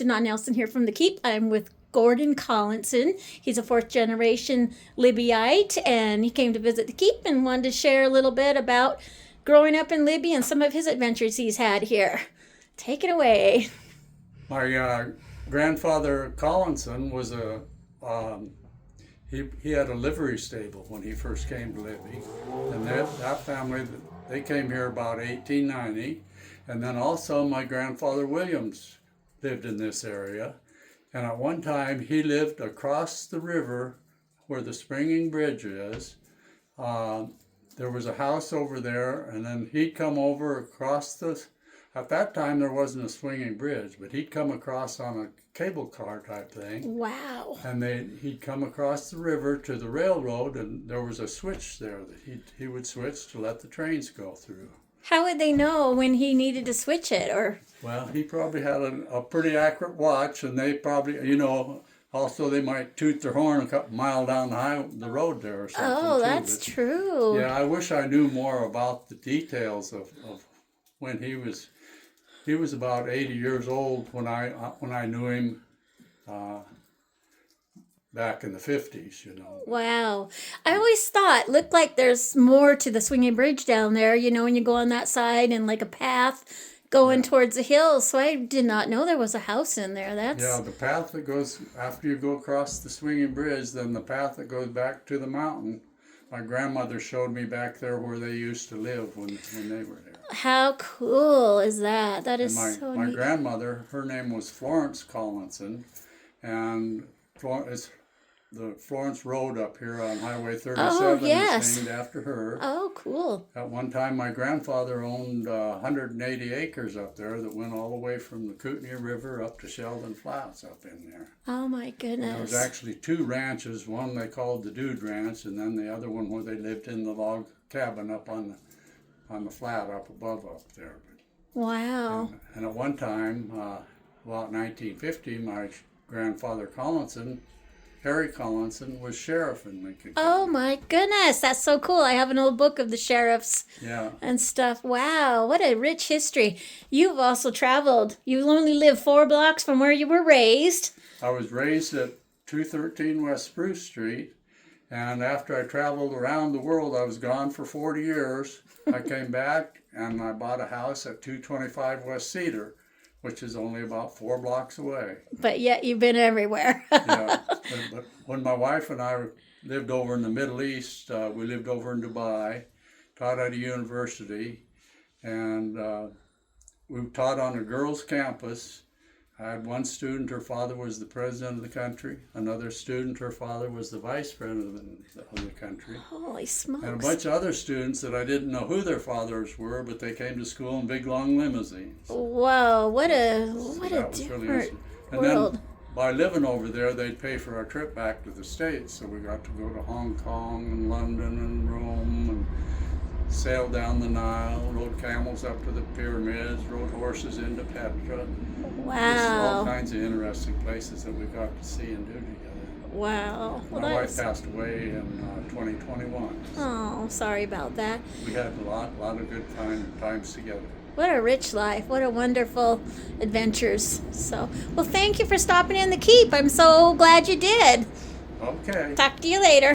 Denai Nelson here from the Keep. I'm with Gordan Collinson. He's a fourth-generation Libyite, and he came to visit the Keep and wanted to share a little bit about growing up in Libya and some of his adventures he's had here. Take it away. My grandfather Collinson was he had a livery stable when he first came to Libya, and that family, they came here about 1890, and then also my grandfather Williams lived in this area, and at one time he lived across the river where the Springing Bridge is. There was a house over there, and then he'd come over across at that time there wasn't a swinging bridge, but he'd come across on a cable car type thing. Wow. And he'd come across the river to the railroad, and there was a switch there that he would switch to let the trains go through. How would they know when he needed to switch it? Well, he probably had a pretty accurate watch, and they probably, also they might toot their horn a couple mile down the road there or something. Oh, that's true. Yeah, I wish I knew more about the details of when he was. He was about 80 years old when I knew him back in the 50s, Wow. I always thought, looked like there's more to the swinging bridge down there, when you go on that side and like a path going towards the hills. So I did not know there was a house in there. Yeah, the path that goes, after you go across the swinging bridge, then the path that goes back to the mountain. My grandmother showed me back there where they used to live when they were there. How cool is that? That is so my neat. grandmother, her name was Florence Collinson, and the Florence Road up here on Highway 37 is named after her. Oh, cool. At one time, my grandfather owned 180 acres up there that went all the way from the Kootenai River up to Sheldon Flats up in there. Oh, my goodness. And there was actually two ranches. One they called the Dude Ranch, and then the other one where they lived in the log cabin up on the flat up above up there. Wow. And at one time, about 1950, my grandfather Collinson, Harry Collinson, was sheriff in Lincoln County. Oh my goodness, that's so cool. I have an old book of the sheriffs and stuff. Wow, what a rich history. You've also traveled. You only live 4 blocks from where you were raised. I was raised at 213 West Spruce Street, and after I traveled around the world, I was gone for 40 years. I came back and I bought a house at 225 West Cedar, which is only about 4 blocks away. But yet you've been everywhere. Yeah, but when my wife and I lived over in the Middle East, we lived over in Dubai, taught at a university, and we taught on a girls' campus. I had one student, her father was the president of the country. Another student, her father was the vice president of the country. Holy smokes. And a bunch of other students that I didn't know who their fathers were, but they came to school in big, long limousines. Whoa, what a different really and world. then by living over there, they'd pay for our trip back to the States. So we got to go to Hong Kong and London and Rome and sail down the Nile, rode camels up to the pyramids, rode horses into Petra. Wow. Just all kinds of interesting places that we got to see and do together. Wow. Well, My wife passed away in 2021. Oh, sorry about that. We had a lot of good times together. What a rich life. What a wonderful adventures. So, well, thank you for stopping in the Keep. I'm so glad you did. Okay. Talk to you later.